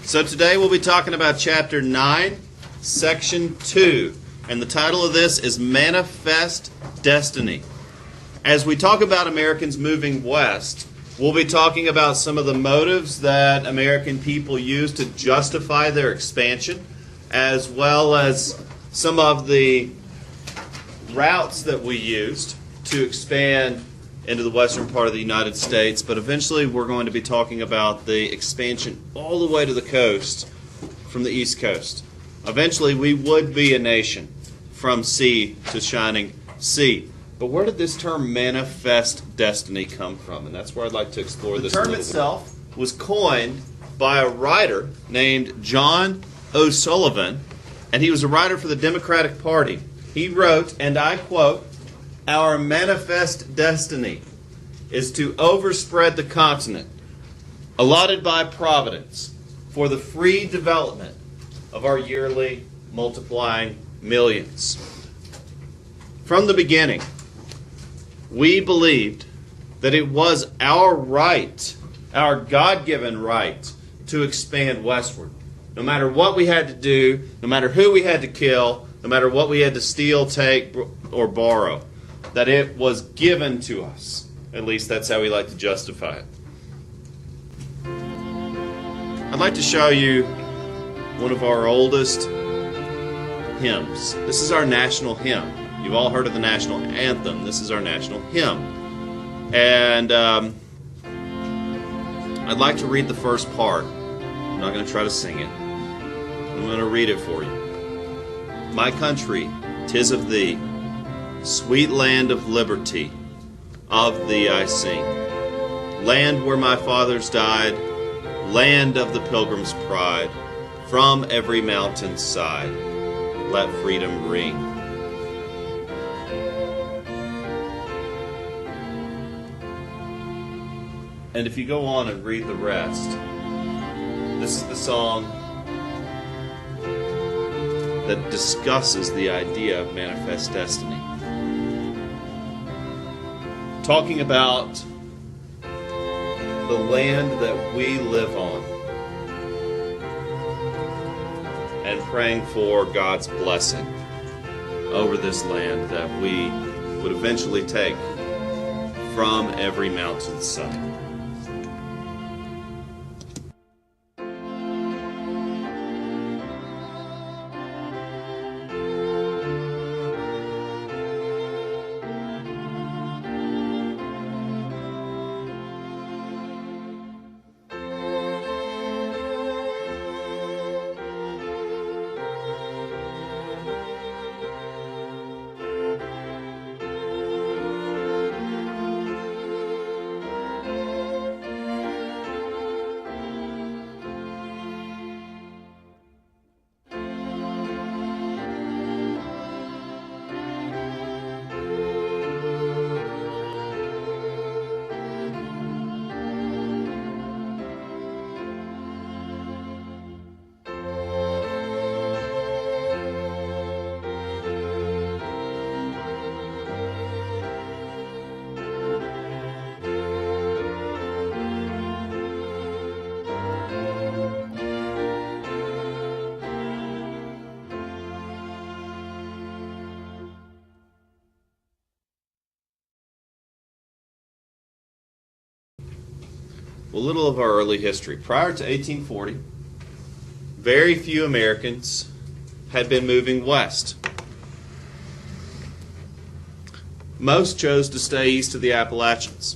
So today we'll be talking about Chapter 9, Section 2. And the title of this is Manifest Destiny. As we talk about Americans moving west, we'll be talking about some of the motives that American people use to justify their expansion, as well as some of the routes that we used to expand into the western part of the United States. But eventually we're going to be talking about the expansion all the way to the coast from the East Coast. Eventually we would be a nation from sea to shining sea. But where did this term manifest destiny come from? And that's where I'd like to explore this. The term itself was coined by a writer named John O'Sullivan, and he was a writer for the Democratic Party. He wrote, and I quote, "Our manifest destiny is to overspread the continent, allotted by Providence, for the free development of our yearly multiplying millions." From the beginning, we believed that it was our right, our God-given right, to expand westward. No matter what we had to do, no matter who we had to kill, no matter what we had to steal, take, or borrow, that it was given to us. At least that's how we like to justify it. I'd like to show you one of our oldest hymns. This is our national hymn. You've all heard of the national anthem. This is our national hymn. And I'd like to read the first part. I'm not going to try to sing it. I'm going to read it for you. "My country, 'tis of thee, sweet land of liberty, of thee I sing. Land where my fathers died, land of the pilgrim's pride, from every mountain's side, let freedom ring." And if you go on and read the rest, this is the song that discusses the idea of manifest destiny. Talking about the land that we live on and praying for God's blessing over this land that we would eventually take from every mountainside. A little of our early history. Prior to 1840, very few Americans had been moving west. Most chose to stay east of the Appalachians.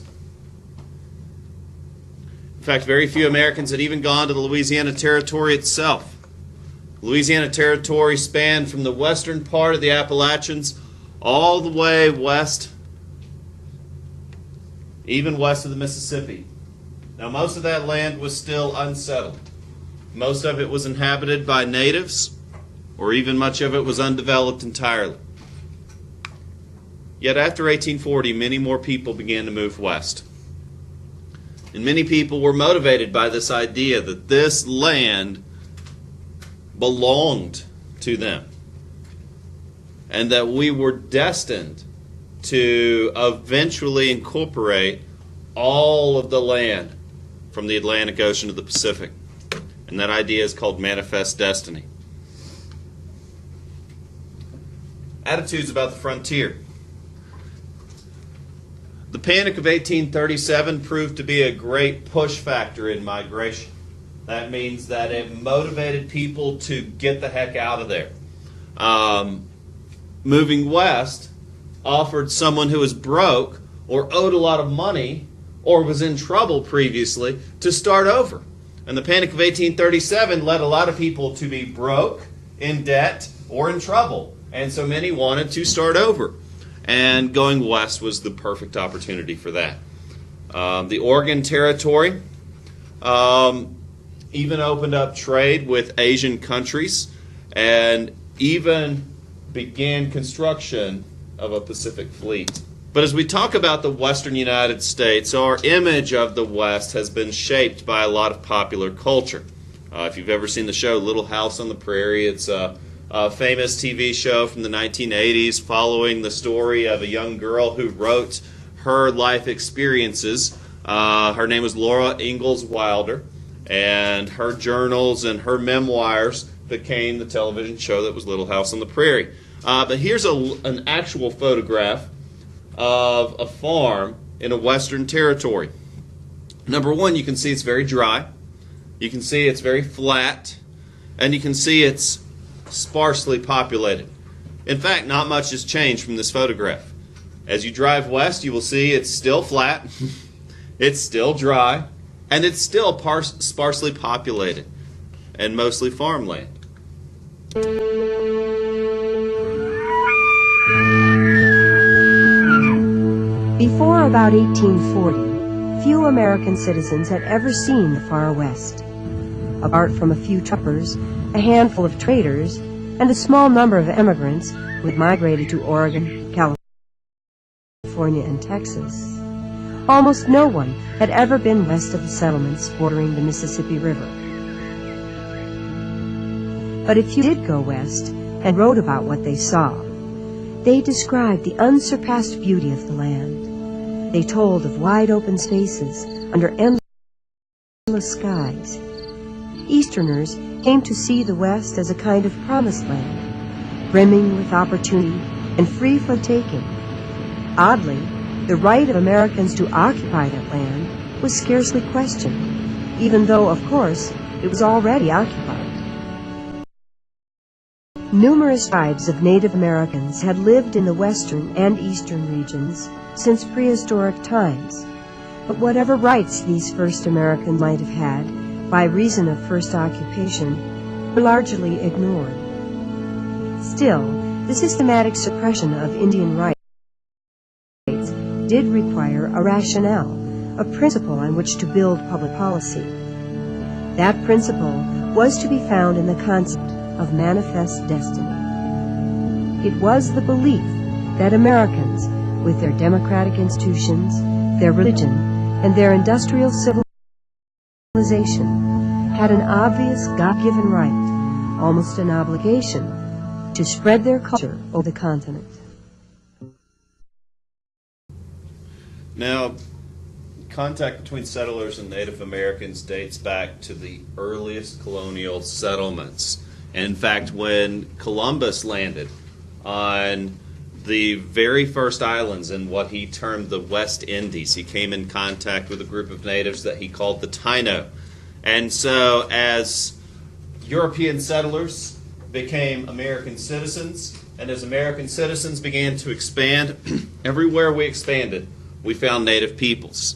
In fact, very few Americans had even gone to the Louisiana Territory itself. The Louisiana Territory spanned from the western part of the Appalachians all the way west, even west of the Mississippi. Now, most of that land was still unsettled. Most of it was inhabited by natives, or even much of it was undeveloped entirely. Yet after 1840, many more people began to move west. And many people were motivated by this idea that this land belonged to them, and that we were destined to eventually incorporate all of the land from the Atlantic Ocean to the Pacific. And that idea is called manifest destiny. Attitudes about the frontier. The Panic of 1837 proved to be a great push factor in migration. That means that it motivated people to get the heck out of there. Moving west offered someone who was broke or owed a lot of money or was in trouble previously to start over. And the Panic of 1837 led a lot of people to be broke, in debt, or in trouble. And so many wanted to start over. And going west was the perfect opportunity for that. The Oregon Territory even opened up trade with Asian countries and even began construction of a Pacific fleet. But as we talk about the western United States, our image of the West has been shaped by a lot of popular culture. If you've ever seen the show Little House on the Prairie, it's a famous TV show from the 1980s following the story of a young girl who wrote her life experiences. Her name was Laura Ingalls Wilder, and her journals and her memoirs became the television show that was Little House on the Prairie. But here's an actual photograph of a farm in a western territory. Number one, you can see it's very dry. You can see it's very flat. And you can see it's sparsely populated. In fact, not much has changed from this photograph. As you drive west, you will see it's still flat, it's still dry, and it's still sparsely populated, and mostly farmland. Before about 1840, few American citizens had ever seen the far west. Apart from a few trappers, a handful of traders, and a small number of immigrants who had migrated to Oregon, California, and Texas, almost no one had ever been west of the settlements bordering the Mississippi River. But if you did go west and wrote about what they saw, they described the unsurpassed beauty of the land. They told of wide open spaces under endless skies. Easterners came to see the West as a kind of promised land, brimming with opportunity and free for taking. Oddly, the right of Americans to occupy that land was scarcely questioned, even though, of course, it was already occupied. Numerous tribes of Native Americans had lived in the western and eastern regions since prehistoric times, but whatever rights these first Americans might have had by reason of first occupation were largely ignored. Still, the systematic suppression of Indian rights did require a rationale, a principle on which to build public policy. That principle was to be found in the concept of manifest destiny. It was the belief that Americans, with their democratic institutions, their religion, and their industrial civilization, had an obvious God-given right, almost an obligation, to spread their culture over the continent. Now, contact between settlers and Native Americans dates back to the earliest colonial settlements. And in fact, when Columbus landed on the very first islands in what he termed the West Indies, he came in contact with a group of natives that he called the Taino. And so as European settlers became American citizens, and as American citizens began to expand, everywhere we expanded, we found native peoples.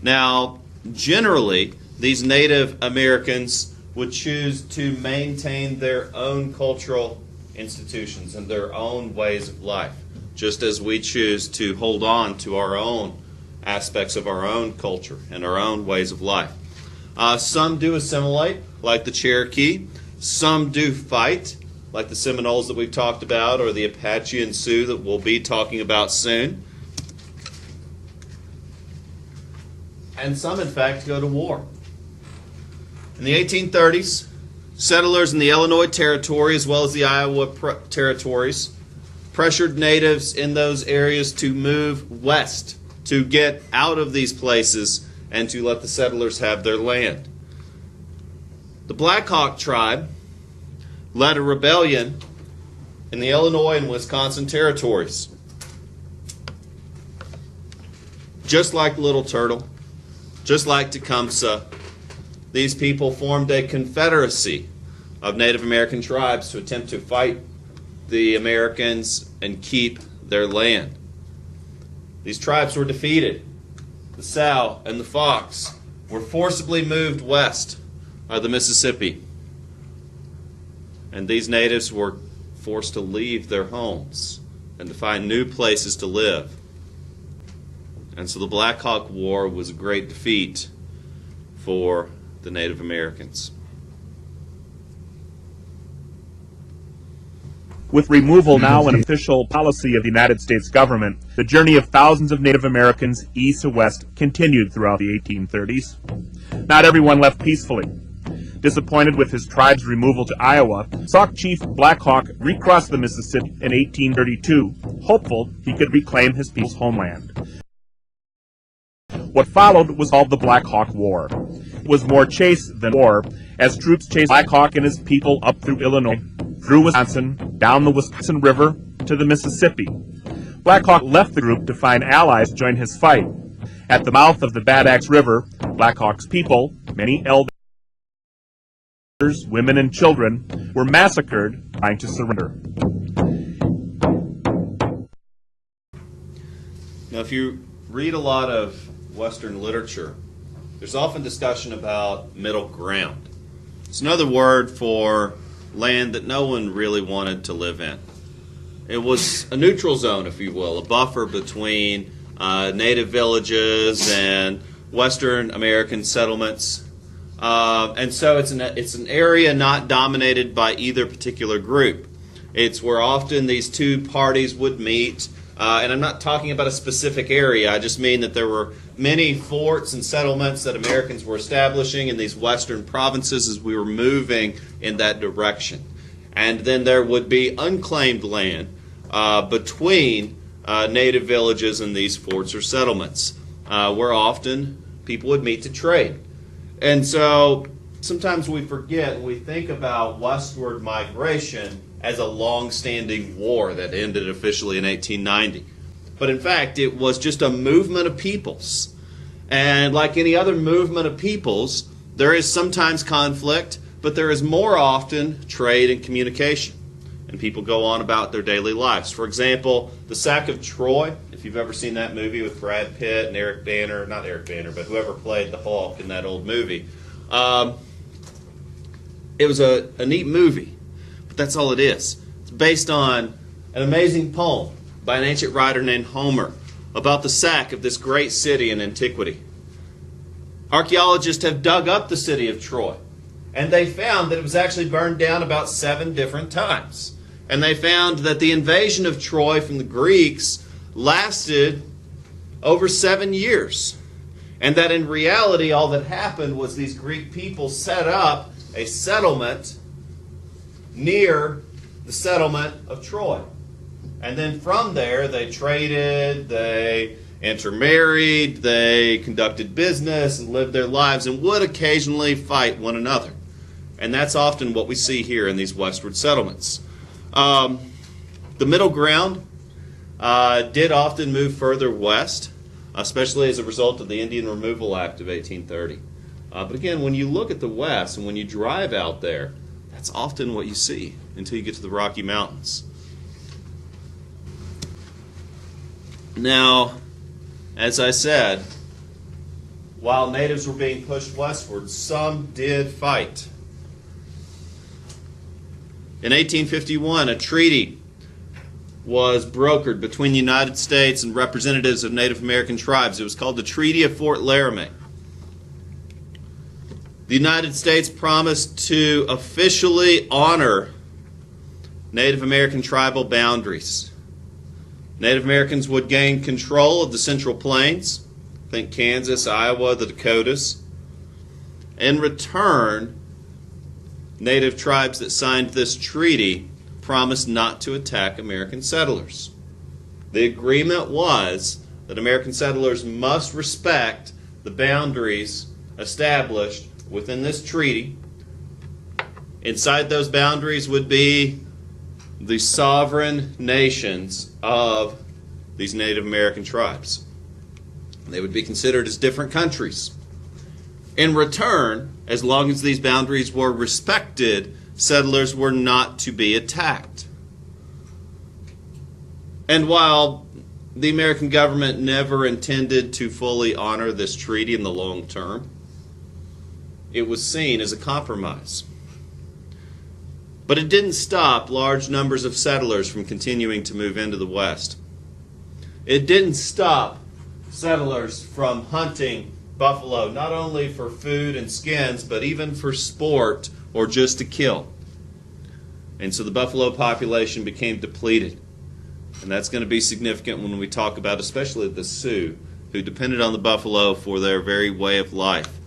Now, generally, these Native Americans would choose to maintain their own cultural institutions and their own ways of life, just as we choose to hold on to our own aspects of our own culture and our own ways of life. Some do assimilate, like the Cherokee. Some do fight, like the Seminoles that we've talked about, or the Apache and Sioux that we'll be talking about soon. And some, in fact, go to war. In the 1830s, settlers in the Illinois Territory as well as the Iowa territories pressured natives in those areas to move west, to get out of these places and to let the settlers have their land. The Black Hawk tribe led a rebellion in the Illinois and Wisconsin territories. Just like Little Turtle, just like Tecumseh, these people formed a confederacy of Native American tribes to attempt to fight the Americans and keep their land. These tribes were defeated. The Sow and the Fox were forcibly moved west of the Mississippi. And these natives were forced to leave their homes and to find new places to live. And so the Black Hawk War was a great defeat for the Native Americans. With removal now an official policy of the United States government, the journey of thousands of Native Americans east to west continued throughout the 1830s. Not everyone left peacefully. Disappointed with his tribe's removal to Iowa, Sauk Chief Black Hawk recrossed the Mississippi in 1832, hopeful he could reclaim his people's homeland. What followed was called the Black Hawk War. It was more chase than war, as troops chased Black Hawk and his people up through Illinois, through Wisconsin, down the Wisconsin River to the Mississippi. Black Hawk left the group to find allies to join his fight. At the mouth of the Bad Axe River, Black Hawk's people, many elders, women, and children, were massacred trying to surrender. Now, if you read a lot of Western literature, there's often discussion about middle ground. It's another word for land that no one really wanted to live in. It was a neutral zone, if you will, a buffer between native villages and Western American settlements. And so it's an area not dominated by either particular group. It's where often these two parties would meet. And I'm not talking about a specific area. I just mean that there were many forts and settlements that Americans were establishing in these western provinces as we were moving in that direction. And then there would be unclaimed land between native villages and these forts or settlements, where often people would meet to trade. And so sometimes we forget, we think about westward migration as a long-standing war that ended officially in 1890. But in fact, it was just a movement of peoples. And like any other movement of peoples, there is sometimes conflict, but there is more often trade and communication. And people go on about their daily lives. For example, the sack of Troy, if you've ever seen that movie with Brad Pitt and Eric Banner, not Eric Banner, but whoever played the Hulk in that old movie. It was a neat movie, but that's all it is. It's based on an amazing poem by an ancient writer named Homer about the sack of this great city in antiquity. Archaeologists have dug up the city of Troy, and they found that it was actually burned down about 7 different times. And they found that the invasion of Troy from the Greeks lasted over 7 years. And that in reality, all that happened was these Greek people set up a settlement near the settlement of Troy. And then from there, they traded, they intermarried, they conducted business and lived their lives and would occasionally fight one another. And that's often what we see here in these westward settlements. The middle ground did often move further west, especially as a result of the Indian Removal Act of 1830. But again, when you look at the west and when you drive out there, that's often what you see until you get to the Rocky Mountains. Now, as I said, while natives were being pushed westward, some did fight. In 1851, a treaty was brokered between the United States and representatives of Native American tribes. It was called the Treaty of Fort Laramie. The United States promised to officially honor Native American tribal boundaries. Native Americans would gain control of the Central Plains, think Kansas, Iowa, the Dakotas. In return, Native tribes that signed this treaty promised not to attack American settlers. The agreement was that American settlers must respect the boundaries established within this treaty, Inside those boundaries would be the sovereign nations of these Native American tribes. They would be considered as different countries. In return, as long as these boundaries were respected, settlers were not to be attacked. And while the American government never intended to fully honor this treaty in the long term, it was seen as a compromise. But it didn't stop large numbers of settlers from continuing to move into the West. It didn't stop settlers from hunting buffalo, not only for food and skins, but even for sport or just to kill. And so the buffalo population became depleted. And that's going to be significant when we talk about especially the Sioux, who depended on the buffalo for their very way of life.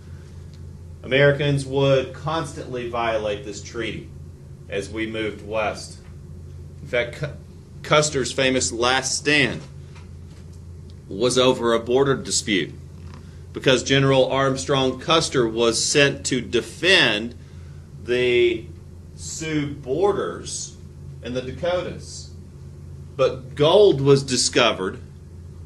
Americans would constantly violate this treaty as we moved west. In fact, Custer's famous last stand was over a border dispute because General Armstrong Custer was sent to defend the Sioux borders in the Dakotas. But gold was discovered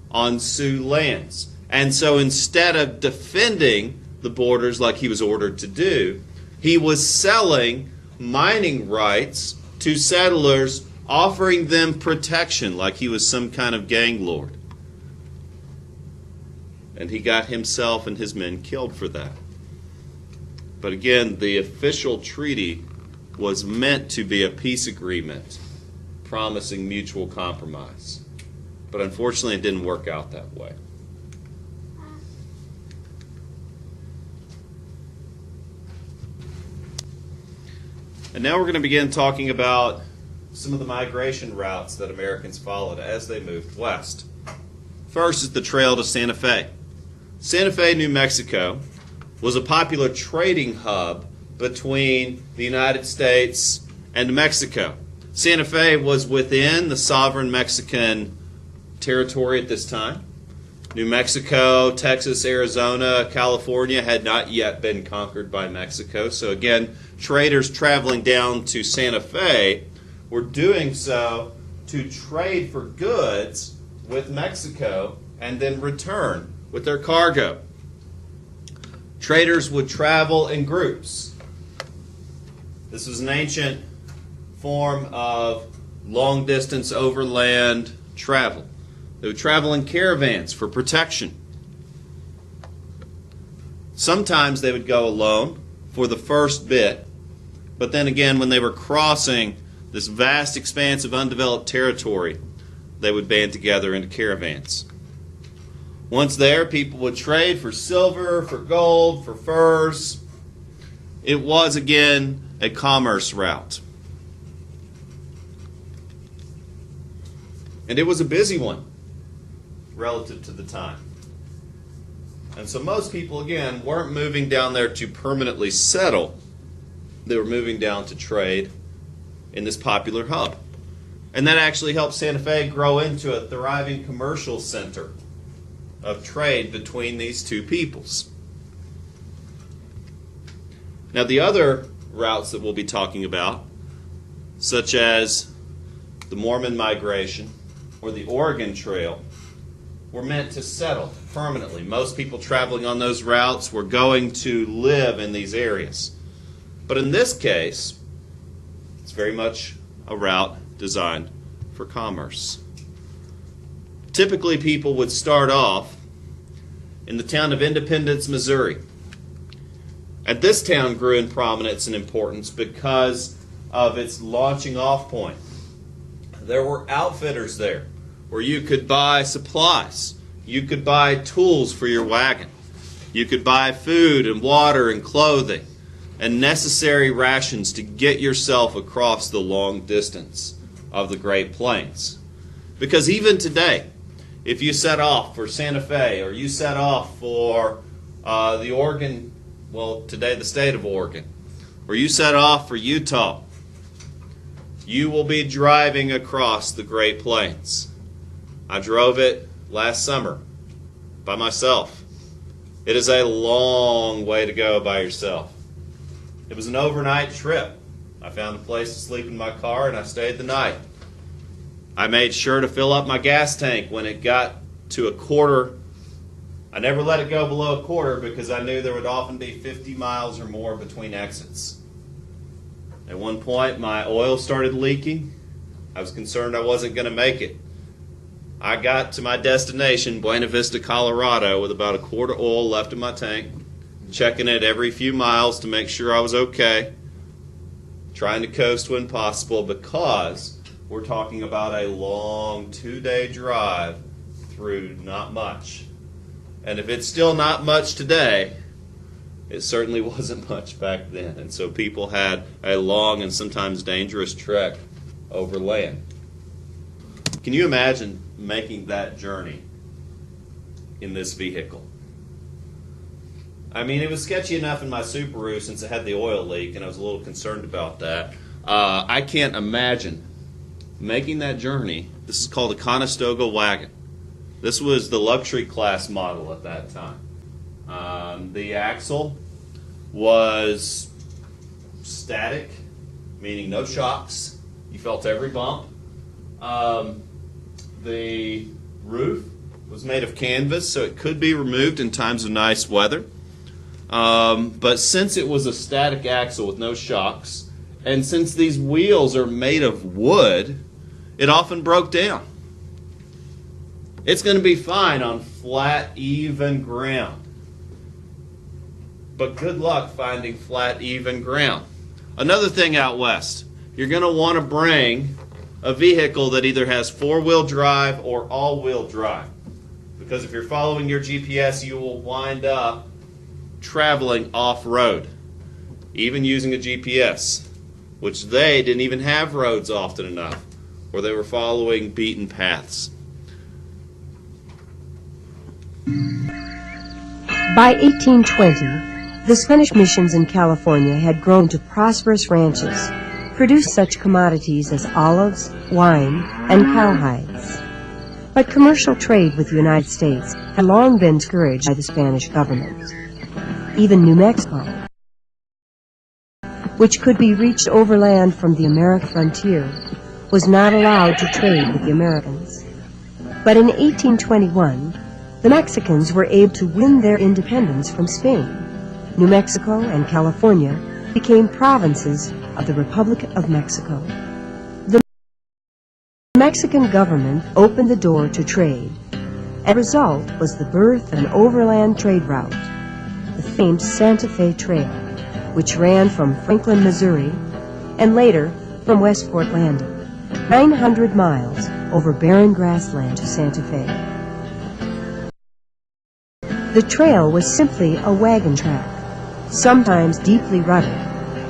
on Sioux lands. And so instead of defending the borders like he was ordered to do, he was selling mining rights to settlers, offering them protection like he was some kind of gang lord. And he got himself and his men killed for that. But again, the official treaty was meant to be a peace agreement promising mutual compromise. But unfortunately, it didn't work out that way. And now we're going to begin talking about some of the migration routes that Americans followed as they moved west. First is the trail to Santa Fe. Santa Fe, New Mexico, was a popular trading hub between the United States and Mexico. Santa Fe was within the sovereign Mexican territory at this time. New Mexico, Texas, Arizona, California had not yet been conquered by Mexico. So again, traders traveling down to Santa Fe were doing so to trade for goods with Mexico and then return with their cargo. Traders would travel in groups. This was an ancient form of long-distance overland travel. They would travel in caravans for protection. Sometimes they would go alone for the first bit, but then again, when they were crossing this vast expanse of undeveloped territory, they would band together into caravans. Once there, people would trade for silver, for gold, for furs. It was, again, a commerce route. And it was a busy one relative to the time. And so most people, again, weren't moving down there to permanently settle. They were moving down to trade in this popular hub. And that actually helped Santa Fe grow into a thriving commercial center of trade between these two peoples. Now the other routes that we'll be talking about, such as the Mormon Migration or the Oregon Trail, were meant to settle permanently. Most people traveling on those routes were going to live in these areas. But in this case, it's very much a route designed for commerce. Typically, people would start off in the town of Independence, Missouri. And this town grew in prominence and importance because of its launching off point. There were outfitters there where you could buy supplies. You could buy tools for your wagon. You could buy food and water and clothing and necessary rations to get yourself across the long distance of the Great Plains. Because even today, if you set off for Santa Fe or you set off for the Oregon, well, today the state of Oregon, or you set off for Utah, you will be driving across the Great Plains. I drove it last summer by myself. It is a long way to go by yourself. It was an overnight trip. I found a place to sleep in my car, and I stayed the night. I made sure to fill up my gas tank when it got to a quarter. I never let it go below a quarter because I knew there would often be 50 miles or more between exits. At one point, my oil started leaking. I was concerned I wasn't going to make it. I got to my destination, Buena Vista, Colorado, with about a quart of oil left in my tank, checking it every few miles to make sure I was okay, trying to coast when possible, because we're talking about a long 2-day drive through not much. And if it's still not much today, it certainly wasn't much back then. And so people had a long and sometimes dangerous trek over land. Can you imagine making that journey in this vehicle? I mean, it was sketchy enough in my Subaru since it had the oil leak, and I was a little concerned about that. I can't imagine making that journey. This is called a Conestoga Wagon. This was the luxury class model at that time. The axle was static, meaning no shocks. You felt every bump. The roof was made of canvas, so it could be removed in times of nice weather. But since it was a static axle with no shocks, and since these wheels are made of wood, it often broke down. It's going to be fine on flat, even ground. But good luck finding flat, even ground. Another thing out west, you're going to want to bring a vehicle that either has 4-wheel drive or all-wheel drive. Because if you're following your GPS, you will wind up traveling off-road, even using a GPS, which they didn't even have roads often enough, or they were following beaten paths. By 1820, the Spanish missions in California had grown to prosperous ranches, produced such commodities as olives, wine, and cowhides. But commercial trade with the United States had long been discouraged by the Spanish government. Even New Mexico, which could be reached overland from the American frontier, was not allowed to trade with the Americans. But in 1821, the Mexicans were able to win their independence from Spain. New Mexico and California became provinces of the Republic of Mexico. The Mexican government opened the door to trade, and the result was the birth of an overland trade route, the famed Santa Fe Trail, which ran from Franklin, Missouri, and later from Westport Landing, 900 miles over barren grassland to Santa Fe. The trail was simply a wagon track, sometimes deeply rutted,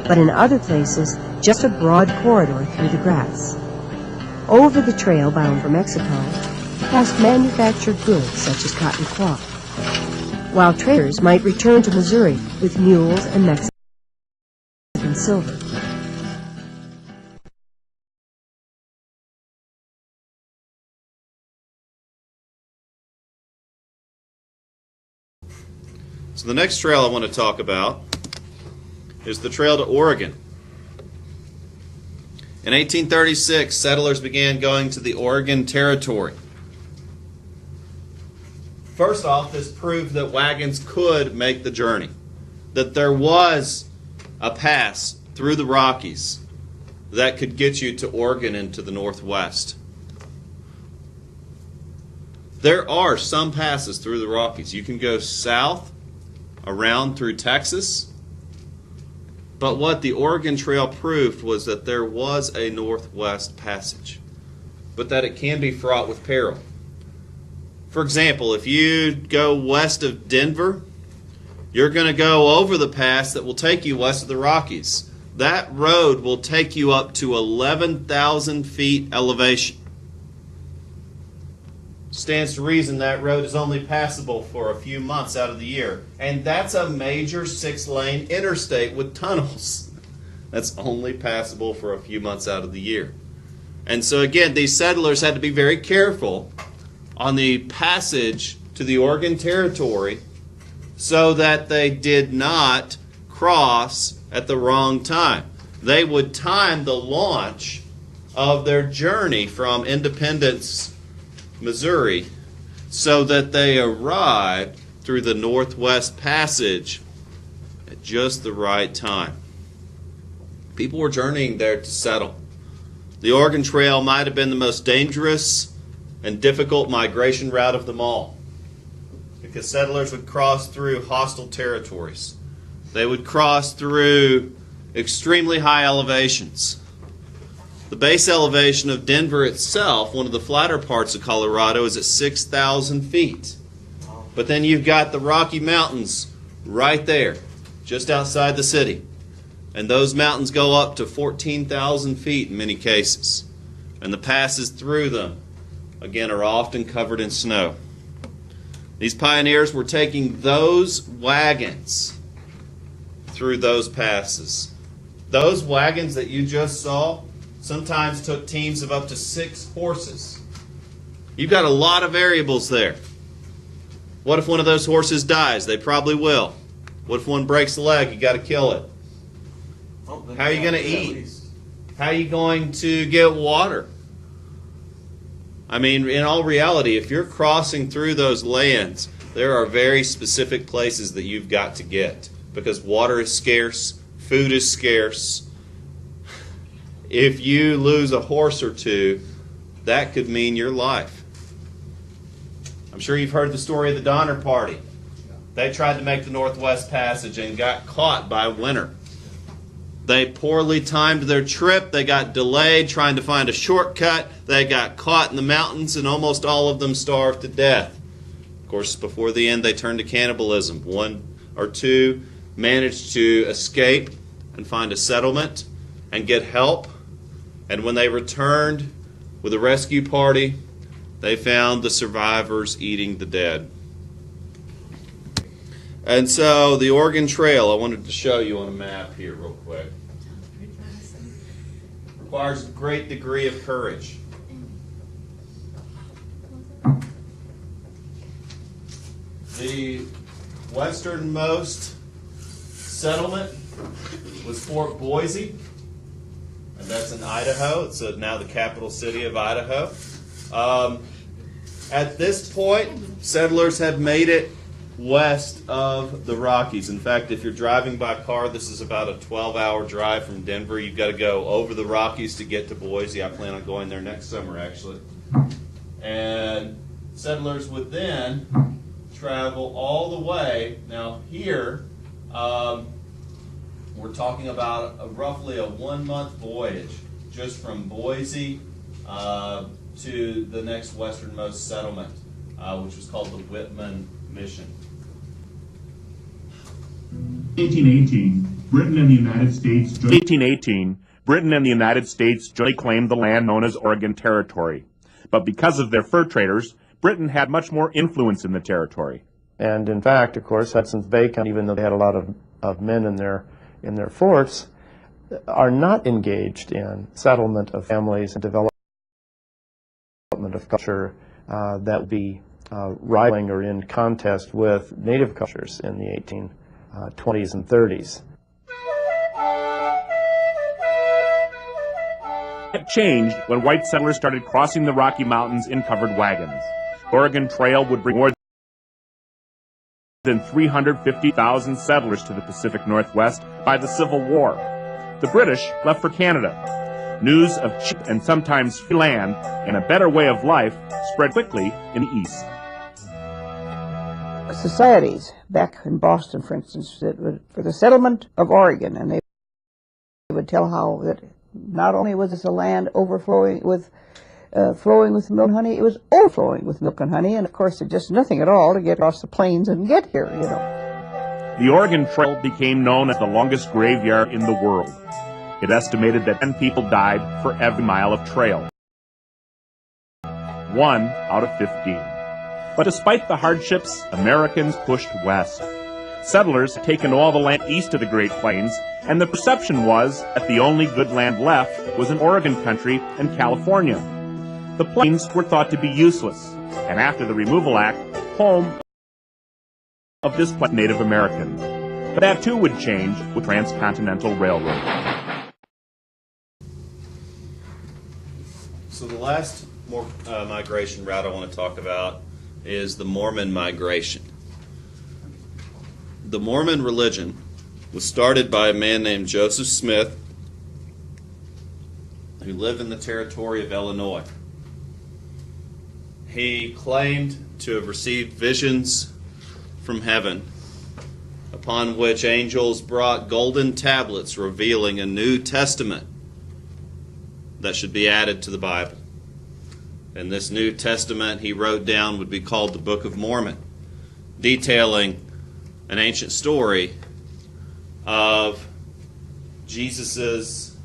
but in other places just a broad corridor through the grass. Over the trail bound for Mexico passed manufactured goods such as cotton cloth, while traders might return to Missouri with mules and Mexican silver. So the next trail I want to talk about is the trail to Oregon. In 1836, settlers began going to the Oregon Territory. First off, this proved that wagons could make the journey, that there was a pass through the Rockies that could get you to Oregon and to the Northwest. There are some passes through the Rockies. You can go south around through Texas, but what the Oregon Trail proved was that there was a Northwest passage, but that it can be fraught with peril. For example, if you go west of Denver, you're going to go over the pass that will take you west of the Rockies. That road will take you up to 11,000 feet elevation. Stands to reason that road is only passable for a few months out of the year. And that's a major 6-lane interstate with tunnels. That's only passable for a few months out of the year. And so again, these settlers had to be very careful on the passage to the Oregon Territory so that they did not cross at the wrong time. they would time the launch of their journey from Independence, Missouri, so that they arrived through the Northwest Passage at just the right time. People were journeying there to settle. The Oregon Trail might have been the most dangerous and difficult migration route of them all, because settlers would cross through hostile territories. They would cross through extremely high elevations. The base elevation of Denver itself, one of the flatter parts of Colorado, is at 6,000 feet. But then you've got the Rocky Mountains right there, just outside the city. And those mountains go up to 14,000 feet in many cases. And the passes through them, again, are often covered in snow. These pioneers were taking those wagons through those passes. Those wagons that you just saw sometimes took teams of up to 6 horses. You've got a lot of variables there. What if one of those horses dies? They probably will. What if one breaks a leg? You got to kill it. How are you going to eat? How are you going to get water? I mean, in all reality, if you're crossing through those lands, there are very specific places that you've got to get, because water is scarce, food is scarce. If you lose a horse or two, that could mean your life. I'm sure you've heard the story of the Donner Party. They tried to make the Northwest Passage and got caught by winter. They poorly timed their trip. They got delayed trying to find a shortcut. They got caught in the mountains, and almost all of them starved to death. Of course, before the end, they turned to cannibalism. 1 or 2 managed to escape and find a settlement and get help. And when they returned with a rescue party, they found the survivors eating the dead. And so the Oregon Trail, I wanted to show you on a map here real quick, requires a great degree of courage. The westernmost settlement was Fort Boise, and that's in Idaho. It's now the capital city of Idaho. At this point, settlers have made it west of the Rockies. In fact, if you're driving by car, this is about a 12-hour drive from Denver. You've got to go over the Rockies to get to Boise. I plan on going there next summer, actually. And settlers would then travel all the way. Now here, we're talking about roughly a 1-month voyage just from Boise to the next westernmost settlement, which was called the Whitman Mission. 1818, Britain and the United States jointly claimed the land known as Oregon Territory. But because of their fur traders, Britain had much more influence in the territory. And in fact, of course, Hudson's Bay Company, even though they had a lot of men in their forts, are not engaged in settlement of families and development of culture that would be rivaling or in contest with native cultures in the 1820s and 30s. It changed when white settlers started crossing the Rocky Mountains in covered wagons. The Oregon Trail would bring more than 350,000 settlers to the Pacific Northwest by the Civil War. The British left for Canada. News of cheap and sometimes free land and a better way of life spread quickly in the East. Societies back in Boston, for instance, that would, for the settlement of Oregon, and they would tell how that not only was this a land overflowing with flowing with milk and honey, it was overflowing with milk and honey, and of course there's just nothing at all to get across the plains and get here, you know. The Oregon Trail became known as the longest graveyard in the world. It estimated that 10 people died for every mile of trail. 1 out of 15. But despite the hardships, Americans pushed west. Settlers had taken all the land east of the Great Plains, and the perception was that the only good land left was in Oregon country and California. The plains were thought to be useless, and after the Removal Act, home of displaced Native Americans. But that too would change with transcontinental railroad. The last migration route I want to talk about is the Mormon migration. The Mormon religion was started by a man named Joseph Smith, who lived in the territory of Illinois. He claimed to have received visions from heaven, upon which angels brought golden tablets revealing a New Testament that should be added to the Bible. And this New Testament he wrote down would be called the Book of Mormon, detailing an ancient story of Jesus'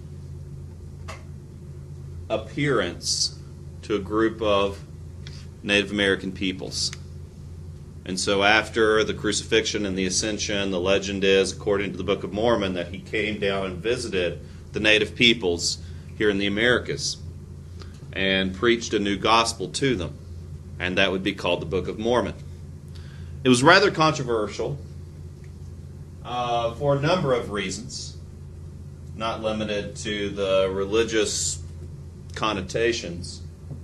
appearance to a group of Native American peoples. And so after the crucifixion and the ascension, the legend is, according to the Book of Mormon, that he came down and visited the native peoples here in the Americas and preached a new gospel to them. And that would be called the Book of Mormon. It was rather controversial for a number of reasons, not limited to the religious connotations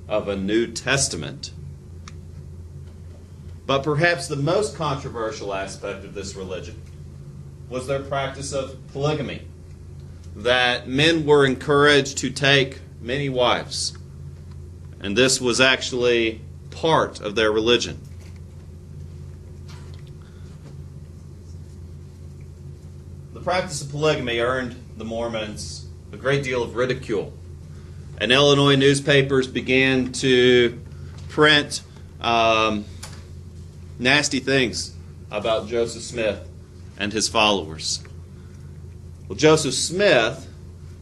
of a New Testament. But perhaps the most controversial aspect of this religion was their practice of polygamy, that men were encouraged to take many wives, and this was actually part of their religion. The practice of polygamy earned the Mormons a great deal of ridicule, and Illinois newspapers began to print nasty things about Joseph Smith and his followers. Well, Joseph Smith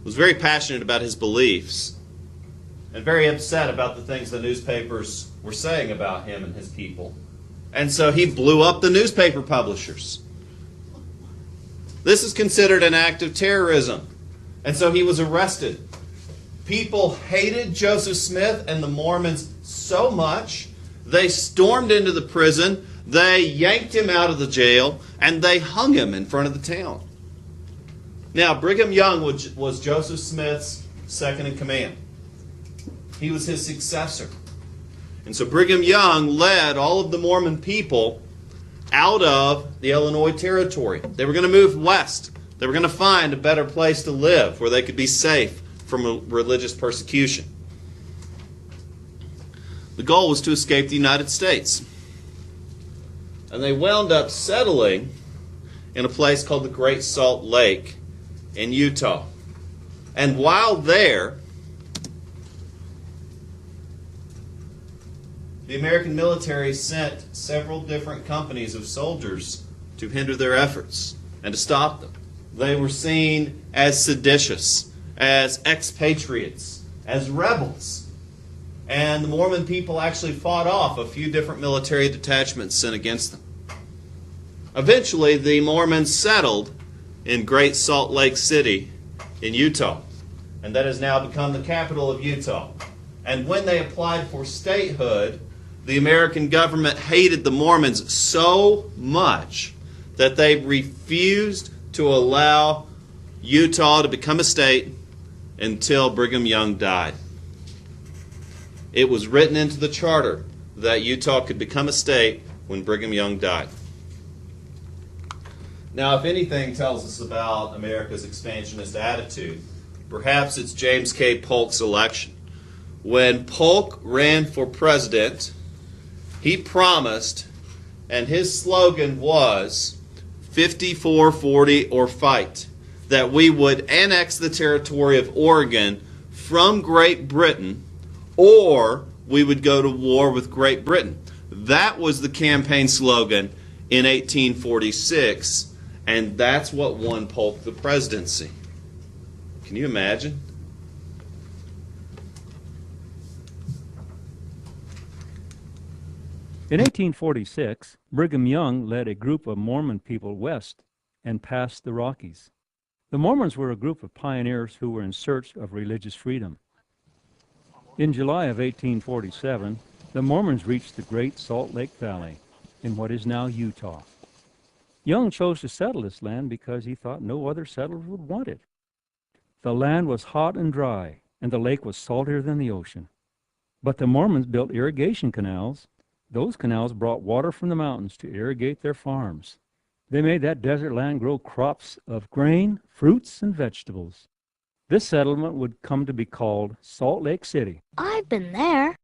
was very passionate about his beliefs and very upset about the things the newspapers were saying about him and his people. And so he blew up the newspaper publishers. This is considered an act of terrorism. And so he was arrested. People hated Joseph Smith and the Mormons so much, they stormed into the prison, they yanked him out of the jail, and they hung him in front of the town. Now, Brigham Young was Joseph Smith's second in command. He was his successor. And so Brigham Young led all of the Mormon people out of the Illinois Territory. They were going to move west. They were going to find a better place to live where they could be safe from religious persecution. The goal was to escape the United States. And they wound up settling in a place called the Great Salt Lake in Utah. And while there, the American military sent several different companies of soldiers to hinder their efforts and to stop them. They were seen as seditious, as expatriates, as rebels. And the Mormon people actually fought off a few different military detachments sent against them. Eventually, the Mormons settled in Great Salt Lake City in Utah, and that has now become the capital of Utah. And when they applied for statehood, the American government hated the Mormons so much that they refused to allow Utah to become a state until Brigham Young died. It was written into the charter that Utah could become a state when Brigham Young died. Now, if anything tells us about America's expansionist attitude, perhaps it's James K. Polk's election. When Polk ran for president, he promised, and his slogan was 54-40 or fight, that we would annex the territory of Oregon from Great Britain, or we would go to war with Great Britain. That was the campaign slogan in 1846, and that's what won Polk the presidency. Can you imagine? In 1846, Brigham Young led a group of Mormon people west and past the Rockies. The Mormons were a group of pioneers who were in search of religious freedom. In July of 1847, the Mormons reached the Great Salt Lake Valley in what is now Utah. Young chose to settle this land because he thought no other settlers would want it. The land was hot and dry, and the lake was saltier than the ocean. But the Mormons built irrigation canals. Those canals brought water from the mountains to irrigate their farms. They made that desert land grow crops of grain, fruits, and vegetables. This settlement would come to be called Salt Lake City. I've been there.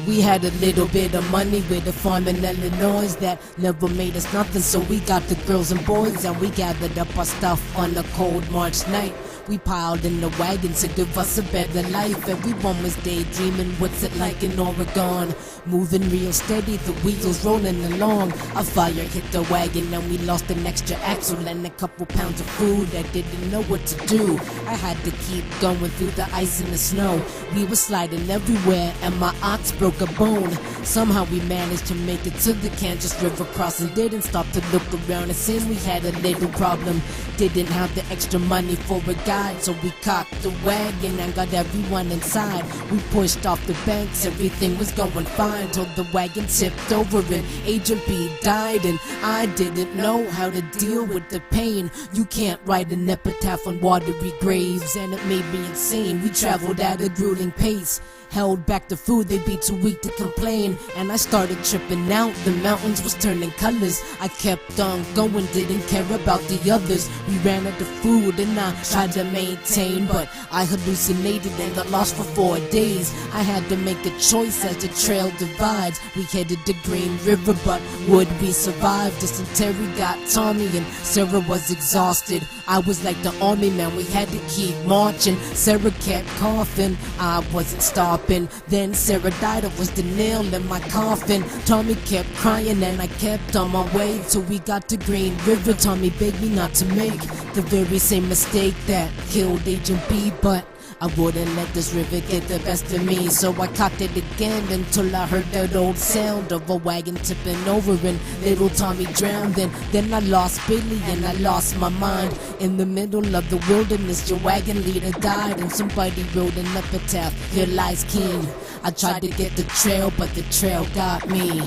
We had a little bit of money with a farm in Illinois that never made us nothing, so we got the girls and boys and we gathered up our stuff on a cold March night. We piled in the wagon to give us a better life. Everyone was daydreaming, what's it like in Oregon? Moving real steady, the wheels rolling along. A fire hit the wagon and we lost an extra axle and a couple pounds of food. I didn't know what to do. I had to keep going through the ice and the snow. We were sliding everywhere and my ox broke a bone. Somehow we managed to make it to the Kansas River crossing. Didn't stop to look around, and since we had a little problem, didn't have the extra money for a guide, so we cocked the wagon and got everyone inside. We pushed off the banks, everything was going fine till the wagon tipped over and Agent B died, and I didn't know how to deal with the pain. You can't write an epitaph on watery graves, and it made me insane. We traveled at a grueling pace, held back the food, they'd be too weak to complain, and I started tripping out. The mountains was turning colors. I kept on going, didn't care about the others. We ran out of food and I tried to maintain, but I hallucinated and got lost for 4 days. I had to make a choice as the trail divides. We headed to Green River, but would we survive? Dysentery got Tommy and Sarah was exhausted. I was like the army man, we had to keep marching. Sarah kept coughing, I wasn't stopping. Then Sarah died, it was the nail in my coffin. Tommy kept crying and I kept on my way till we got to Green River. Tommy begged me not to make the very same mistake that killed Agent B, but I wouldn't let this river get the best of me, so I cocked it again until I heard that old sound of a wagon tipping over and little Tommy drowned. And then I lost Billy and I lost my mind. In the middle of the wilderness, your wagon leader died, and somebody wrote an epitaph, here lies King. I tried to get the trail, but the trail got me.